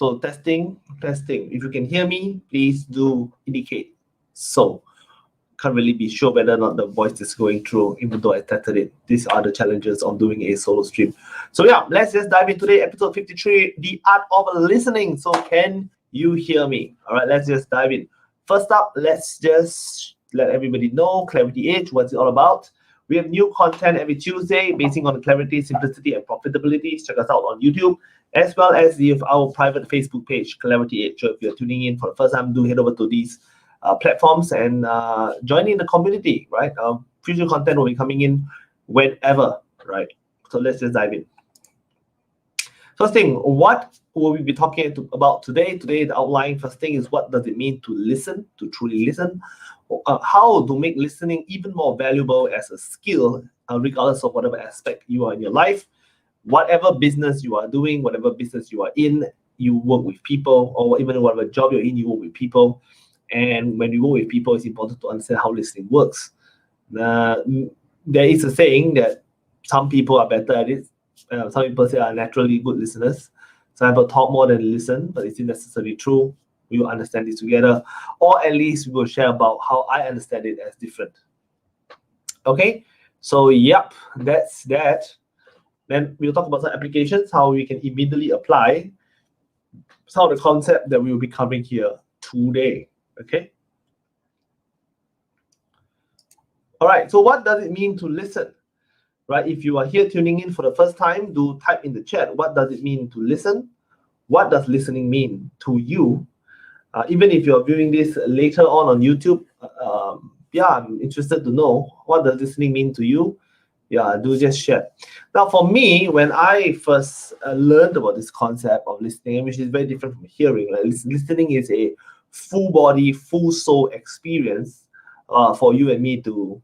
So testing. If you can hear me, please do indicate. So can't really be sure whether or not the voice is going through, even though I tested it. These are the challenges of doing a solo stream. So yeah, let's just dive into today, episode 53, the art of listening. So can you hear me? All right, let's just dive in. First up, let's just let everybody know Clarity Edge, what's it all about. We have new content every Tuesday, basing on clarity, simplicity, and profitability. Check us out on YouTube, as well as our private Facebook page, Clarity Edge. So if you're tuning in for the first time, do head over to these platforms and join in the community, right? Future content will be coming in whenever, right? So let's just dive in. First thing, what will we be talking about today? Today, the outline first thing is what does it mean to listen, to truly listen? How to make listening even more valuable as a skill, regardless of whatever aspect you are in your life. Whatever business you are doing, whatever business you are in, you work with people, or even whatever job you're in, you work with people. And when you work with people, it's important to understand how listening works. There is a saying that some people are better at it. Some people say are naturally good listeners. Some people talk more than listen, but it's not necessarily true. We will understand this together, or at least we will share about how I understand it as different. Okay, so yep, that's that. Then we'll talk about some applications, how we can immediately apply some of the concept that we will be covering here today. Okay. All right. So what does it mean to listen? Right. If you are here tuning in for the first time, do type in the chat. What does it mean to listen? What does listening mean to you? Even if you're viewing this later on YouTube, yeah, I'm interested to know what does listening mean to you. Yeah, do just share. Now, for me, when I first learned about this concept of listening, which is very different from hearing, like listening is a full body, full soul experience for you and me to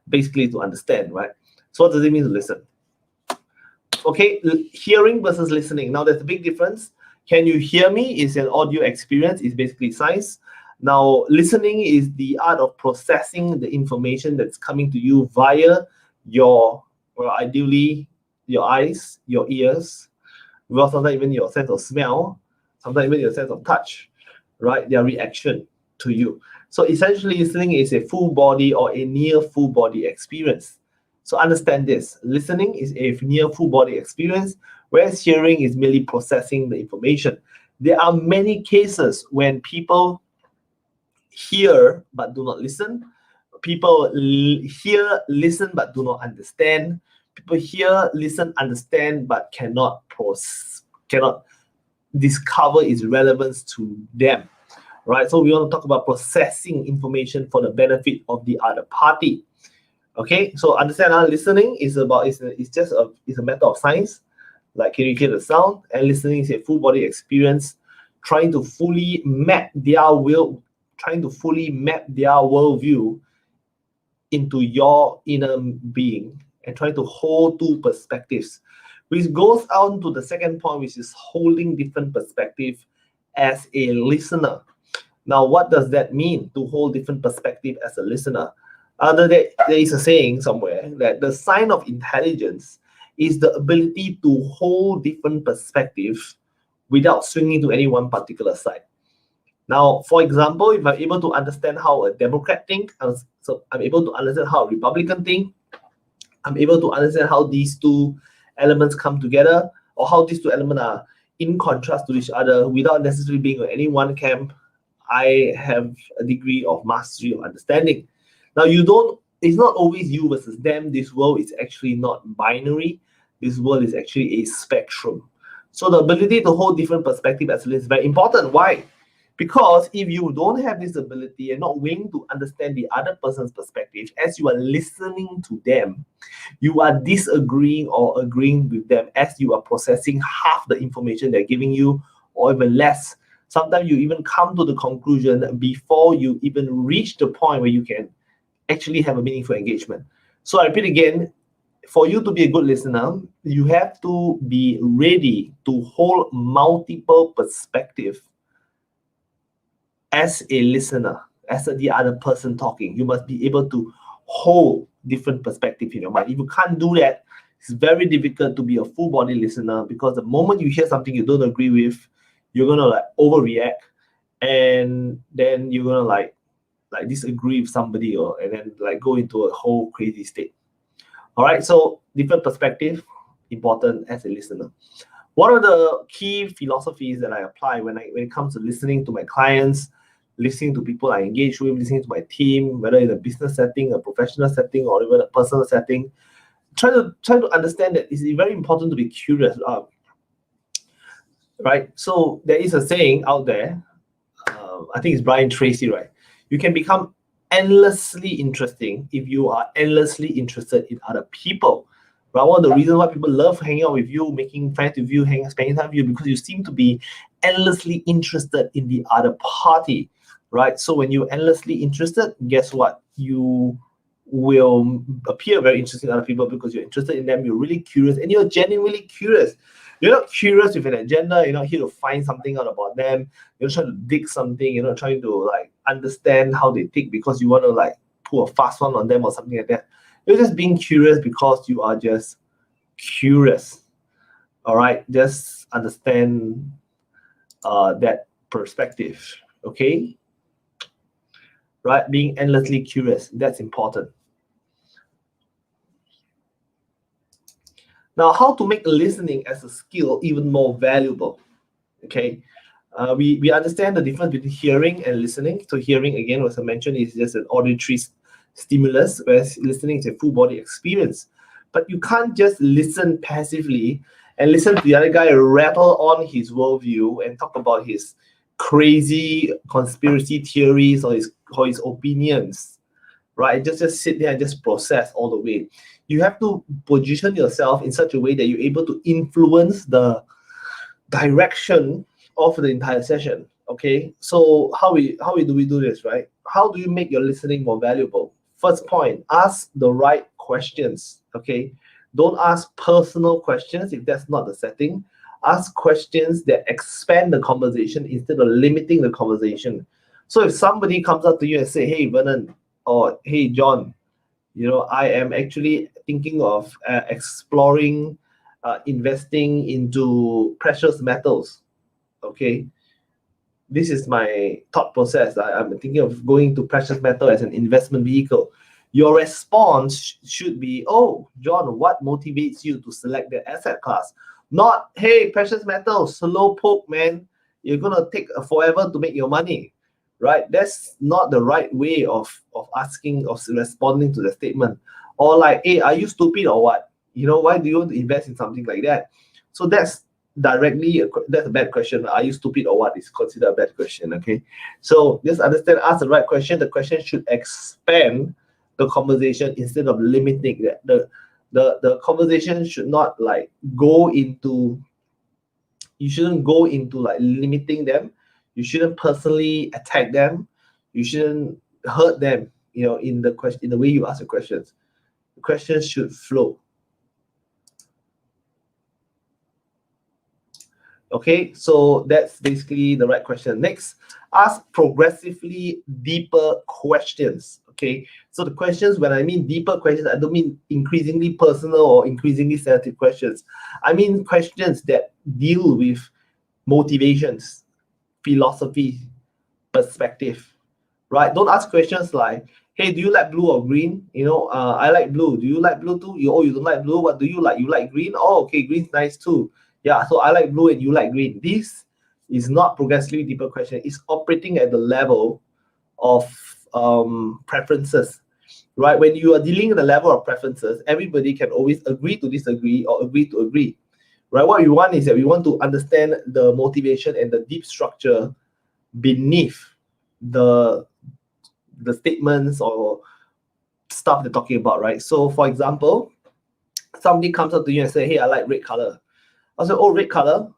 basically to understand, right? So what does it mean to listen? Okay, hearing versus listening. Now there's a big difference. Can you hear me? Is an audio experience, is basically science. Now listening is the art of processing the information that's coming to you via your, well, ideally your eyes, your ears, well, sometimes even your sense of smell, sometimes even your sense of touch, right? Their reaction to you. So essentially, listening is a full body or a near full body experience. So understand this. Listening is a near full body experience, whereas hearing is merely processing the information. There are many cases when people hear but do not listen. People hear, listen, but do not understand. People hear, listen, understand, but cannot discover its relevance to them. Right, so we want to talk about processing information for the benefit of the other party. Okay, so understand how listening is about it's a matter of science. Like, can you hear the sound? And listening is a full body experience, trying to fully map their worldview into your inner being and trying to hold two perspectives, which goes on to the second point, which is holding different perspectives as a listener. Now, what does that mean, to hold different perspective as a listener? There is a saying somewhere that the sign of intelligence is the ability to hold different perspectives without swinging to any one particular side. Now, for example, if I'm able to understand how a Democrat thinks, so I'm able to understand how a Republican thinks, I'm able to understand how these two elements come together, or how these two elements are in contrast to each other without necessarily being in any one camp, I have a degree of mastery of understanding. Now, it's not always you versus them. This world is actually not binary. This world is actually a spectrum. So the ability to hold different perspectives actually is very important. Why? Because if you don't have this ability and not willing to understand the other person's perspective, as you are listening to them, you are disagreeing or agreeing with them as you are processing half the information they're giving you, or even less. Sometimes you even come to the conclusion before you even reach the point where you can actually have a meaningful engagement. So I repeat again, for you to be a good listener, you have to be ready to hold multiple perspectives as a listener, as the other person talking. You must be able to hold different perspectives in your mind. If you can't do that, it's very difficult to be a full body listener, because the moment you hear something you don't agree with, you're gonna like overreact, and then you're gonna like disagree with somebody, and then like go into a whole crazy state. All right, so different perspective, important as a listener. What are the key philosophies that I apply when it comes to listening to my clients, listening to people I engage with, listening to my team, whether in a business setting, a professional setting, or even a personal setting? Try to understand that it's very important to be curious, right? So there is a saying out there, I think it's Brian Tracy, right? You can become endlessly interesting if you are endlessly interested in other people. Right? One of the reasons why people love hanging out with you, making friends with you, spending time with you, because you seem to be endlessly interested in the other party, right? So when you're endlessly interested, guess what? You will appear very interesting to other people because you're interested in them, you're really curious, and you're genuinely curious. You're not curious with an agenda, you're not here to find something out about them, you're trying to dig something, you're not trying to like understand how they think because you want to like pull a fast one on them or something like that. You're just being curious because you are just curious. All right, just understand that perspective, okay? Right, being endlessly curious, that's important. Now, how to make listening as a skill even more valuable, okay? We understand the difference between hearing and listening. So hearing, again, as I mentioned, is just an auditory stimulus, whereas listening is a full body experience. But you can't just listen passively and listen to the other guy rattle on his worldview and talk about his crazy conspiracy theories or his opinions, right? Just sit there and just process all the way. You have to position yourself in such a way that you're able to influence the direction of the entire session. Okay, so how do we do this, right? How do you make your listening more valuable? First point, ask the right questions. Okay, don't ask personal questions if that's not the setting. Ask questions that expand the conversation instead of limiting the conversation. So if somebody comes up to you and say, hey Vernon, or hey John, I am actually thinking of exploring investing into precious metals. Okay, this is my thought process. I'm thinking of going to precious metal as an investment vehicle. Your response should be, oh, John, what motivates you to select the asset class? Not, hey, precious metal, slow poke, man. You're gonna take forever to make your money, right? That's not the right way of responding to the statement. Or like, hey, are you stupid or what? Why do you want to invest in something like that? So that's that's a bad question. Are you stupid or what is considered a bad question? Okay, so just understand, ask the right question. The question should expand the conversation instead of limiting that. The conversation should not like go into, you shouldn't go into like limiting them. You shouldn't personally attack them. You shouldn't hurt them, in the question, in the way you ask the questions. The questions should flow. Okay, so that's basically the right question. Next, ask progressively deeper questions. Okay, so the questions, when I mean deeper questions, I don't mean increasingly personal or increasingly sensitive questions. I mean questions that deal with motivations, philosophy, perspective, right? Don't ask questions like, hey, do you like blue or green? I like blue. Do you like blue too? You don't like blue? What do you like? You like green? Oh, okay, green's nice too. Yeah, so I like blue and you like green. This is not progressively deeper question. It's operating at the level of preferences, right? When you are dealing at the level of preferences, everybody can always agree to disagree or agree to agree, right? What we want is that we want to understand the motivation and the deep structure beneath the statements or stuff they're talking about, right? So, for example, somebody comes up to you and say, hey, I like red color. I said, oh, red color?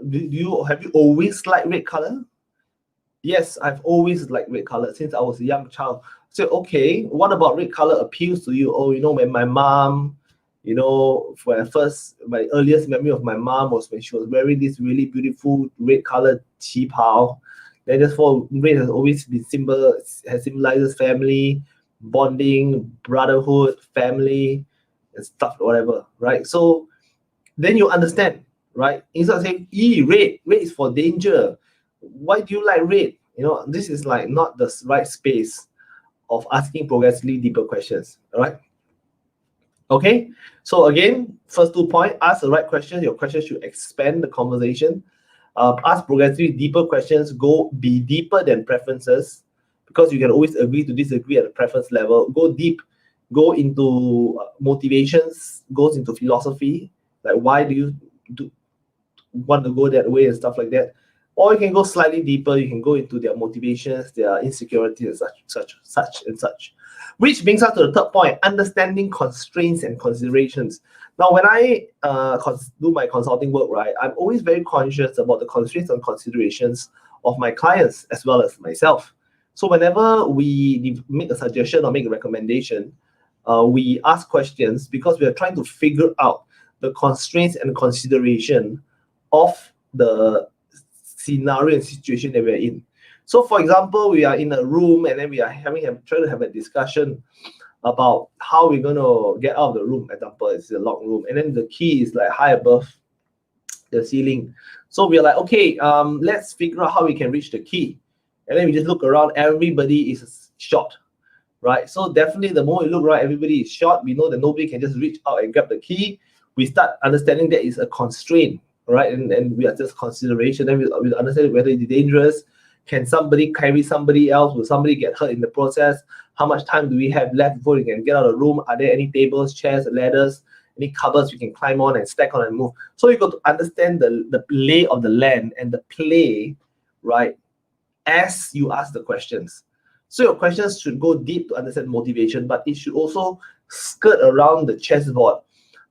Have you always liked red color? Yes, I've always liked red color since I was a young child. So, okay, what about red color appeals to you? Oh, when my mom, my earliest memory of my mom was when she was wearing this really beautiful red colored qipao. Then therefore, red has always been symbolizes family, bonding, brotherhood, family, and stuff, whatever, right? So then you understand, right? Instead of saying, red is for danger. Why do you like red? This is like not the right space of asking progressively deeper questions, all right? Okay, so again, first 2 points, ask the right questions. Your questions should expand the conversation. Ask progressively deeper questions. Be deeper than preferences, because you can always agree to disagree at the preference level. Go deep, go into motivations, goes into philosophy, like why do you want to go that way and stuff like that. Or you can go slightly deeper. You can go into their motivations, their insecurities, and such. Which brings us to the third point: understanding constraints and considerations. Now, when I do my consulting work, right, I'm always very conscious about the constraints and considerations of my clients as well as myself. So whenever we make a suggestion or make a recommendation, we ask questions because we are trying to figure out the constraints and consideration of the scenario and situation that we're in. So, for example, we are in a room and then we are trying to have a discussion about how we're going to get out of the room. Example, it's a locked room, and then the key is like high above the ceiling. So we're like, okay, let's figure out how we can reach the key. And then we just look around, everybody is short, right? So definitely the moment we look around, everybody is short. We know that nobody can just reach out and grab the key. We start understanding that is a constraint, right? And we are just consideration. Then we understand whether it's dangerous. Can somebody carry somebody else? Will somebody get hurt in the process? How much time do we have left before we can get out of the room? Are there any tables, chairs, ladders, any cupboards we can climb on and stack on and move? So you got to understand the lay of the land and the play, right, as you ask the questions. So your questions should go deep to understand motivation, but it should also skirt around the chessboard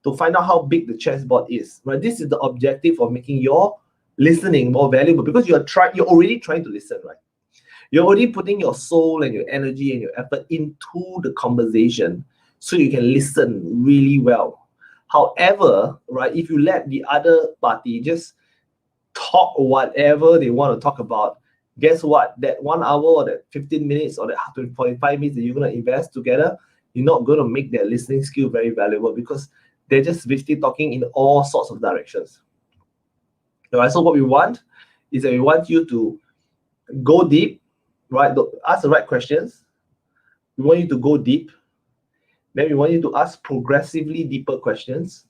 to find out how big the chessboard is. Right? This is the objective of making your listening more valuable, because you're already trying to listen, right? You're already putting your soul and your energy and your effort into the conversation so you can listen really well. However, right, if you let the other party just talk whatever they want to talk about, guess what? That 1 hour or that 15 minutes or that 45 minutes that you're going to invest together, you're not going to make their listening skill very valuable, because they're just basically talking in all sorts of directions. All right, so what we want is that we want you to go deep, right? Ask the right questions. We want you to go deep. Then we want you to ask progressively deeper questions,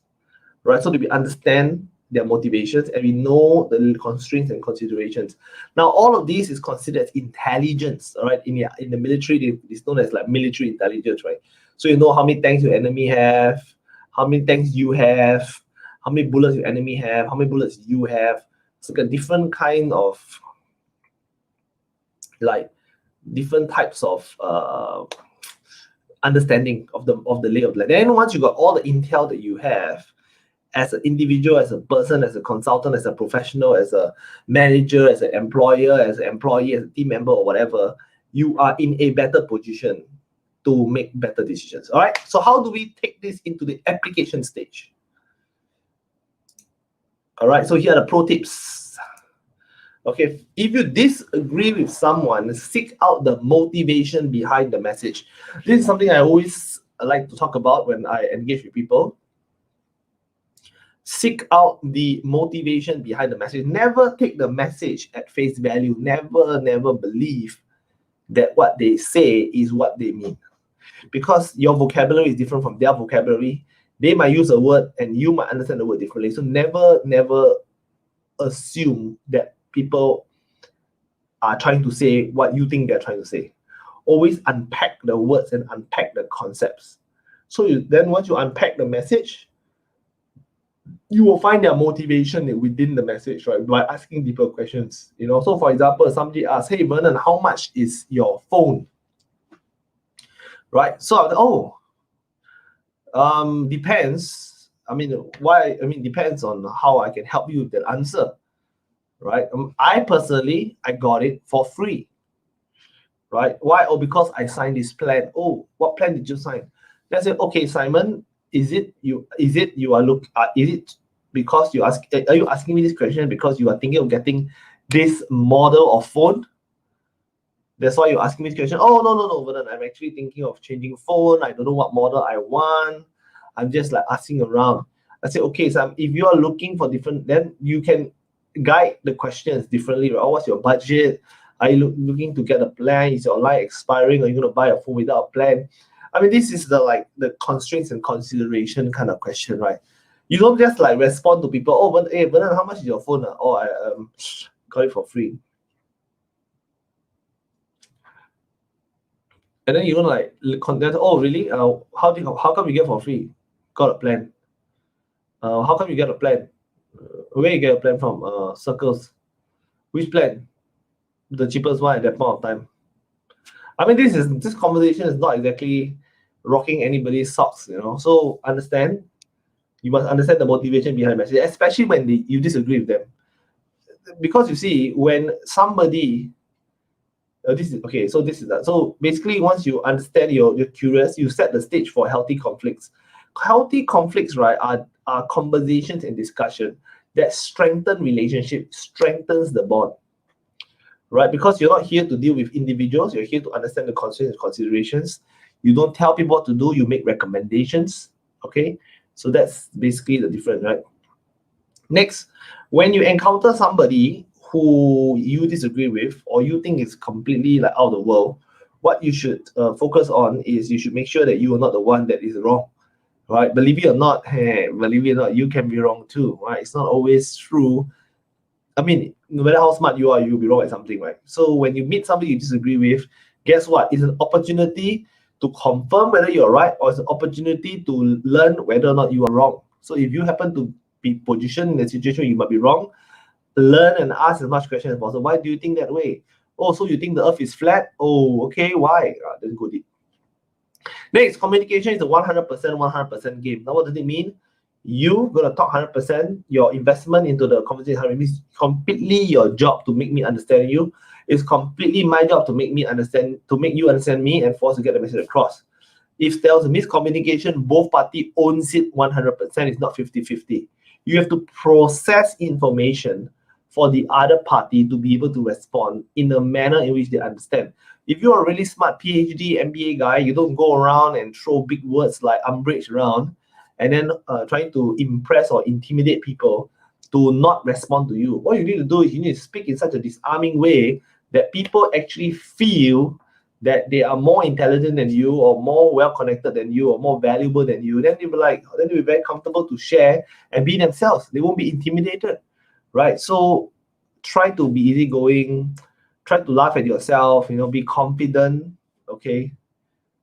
right? So that we understand their motivations and we know the constraints and considerations. Now, all of these is considered intelligence, all right? In the military, it's known as like military intelligence, right? So you know how many tanks your enemy have, how many tanks you have, how many bullets your enemy have, how many bullets you have. It's like a different kind of, like, different types of understanding of the lay of the land. Then once you got all the intel that you have, as an individual, as a person, as a consultant, as a professional, as a manager, as an employer, as an employee, as a team member or whatever, you are in a better position to make better decisions. All right. So how do we take this into the application stage? All right. So here are the pro tips. Okay. If you disagree with someone, seek out the motivation behind the message. This is something I always like to talk about when I engage with people. Seek out the motivation behind the message. Never take the message at face value. Never believe that what they say is what they mean, because your vocabulary is different from their vocabulary. They might use a word and you might understand the word differently. So never assume that people are trying to say what you think they're trying to say. Always unpack the words and unpack the concepts. So then once you unpack the message, you will find their motivation within the message, right? By asking deeper questions. So for example, somebody asks, "Hey Vernon, how much is your phone?" Right? So depends. Why? Depends on how I can help you with that answer, right? I personally, I got it for free, right? Why? Oh, because I signed this plan. Oh, what plan did you sign? Then I say, okay, Simon, is it because are you asking me this question because you are thinking of getting this model of phone? That's why you're asking me this question. Oh, no, Vernon, I'm actually thinking of changing phone. I don't know what model I want. I'm just like asking around. I say, okay, so if you are looking for different, then you can guide the questions differently, right? What's your budget? Are you looking to get a plan? Is your line expiring? Are you going to buy a phone without a plan? I mean, this is the constraints and consideration kind of question, right? You don't just like respond to people. Oh, but hey, Bernard, how much is your phone? Oh, I got it for free. And then you don't like content. Oh, really? How come you get for free? Got a plan. How come you get a plan? Where you get a plan from? Circles. Which plan? The cheapest one at that point of time. I mean, this conversation is not exactly rocking anybody's socks, you know. So understand. You must understand the motivation behind the message, especially when you disagree with them. Because you see, when somebody this is okay, so this is that. So basically, once you understand, you're curious, you set the stage for healthy conflicts. Healthy conflicts, right, are conversations and discussion that strengthen relationship, strengthens the bond, right? Because you're not here to deal with individuals, you're here to understand the constraints and considerations. You don't tell people what to do, you make recommendations. Okay, so that's basically the difference, right? Next, when you encounter somebody who you disagree with or you think is completely like out of the world, what you should focus on is you should make sure that you are not the one that is wrong, right? Believe it or not, you can be wrong too, right? It's not always true. I mean, no matter how smart you are, you'll be wrong at something, right? So when you meet somebody you disagree with, guess what? It's an opportunity to confirm whether you're right, or it's an opportunity to learn whether or not you are wrong. So if you happen to be positioned in a situation where you might be wrong, learn and ask as much questions as possible. Why do you think that way? Oh, so you think the earth is flat? Oh, okay, why? Then go deep. Next, communication is a 100% game. Now, what does it mean? You gonna talk 100%. Your investment into the conversation means completely your job to make me understand you. It's completely my job to make you understand me and for us to get the message across. If there's a miscommunication, both parties owns it 100%. It's not 50-50. You have to process information for the other party to be able to respond in a manner in which they understand. If you're a really smart PhD, MBA guy, you don't go around and throw big words like umbrage around and then trying to impress or intimidate people to not respond to you. What you need to do is you need to speak in such a disarming way that people actually feel that they are more intelligent than you or more well-connected than you or more valuable than you. Then they'll be very comfortable to share and be themselves. They won't be intimidated, right? So try to be easygoing, try to laugh at yourself, be confident, okay?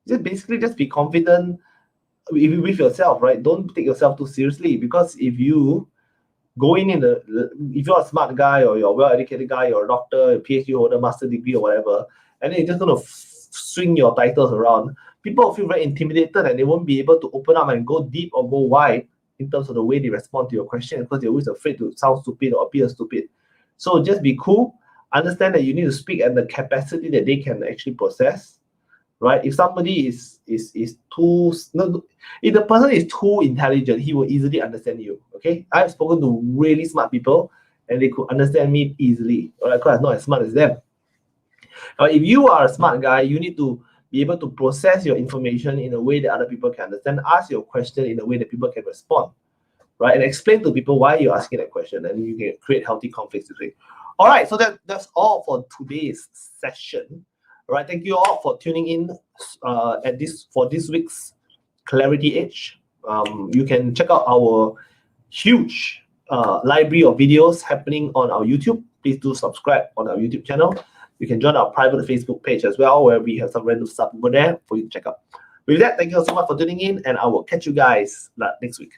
Just be confident with yourself, right? Don't take yourself too seriously, because if you if you're a smart guy or you're a well-educated guy, you're a doctor, a PhD holder, master degree or whatever, and then you're just going to swing your titles around, people will feel very intimidated and they won't be able to open up and go deep or go wide in terms of the way they respond to your question, because they're always afraid to sound stupid or appear stupid. So just be cool. Understand that you need to speak at the capacity that they can actually process, right? If somebody is too, no, if the person is too intelligent, he will easily understand you, okay? I've spoken to really smart people and they could understand me easily, right? Because I'm not as smart as them. Now, if you are a smart guy, you need to be able to process your information in a way that other people can understand, ask your question in a way that people can respond, right? And explain to people why you're asking that question, and you can create healthy conflicts this way. All right, so that's all for today's session. All right, thank you all for tuning in for this week's Clarity Edge. You can check out our huge library of videos happening on our YouTube. Please do subscribe on our YouTube channel. You can join our private Facebook page as well, where we have some random stuff over there for you to check out. With that, thank you all so much for tuning in, and I will catch you guys next week.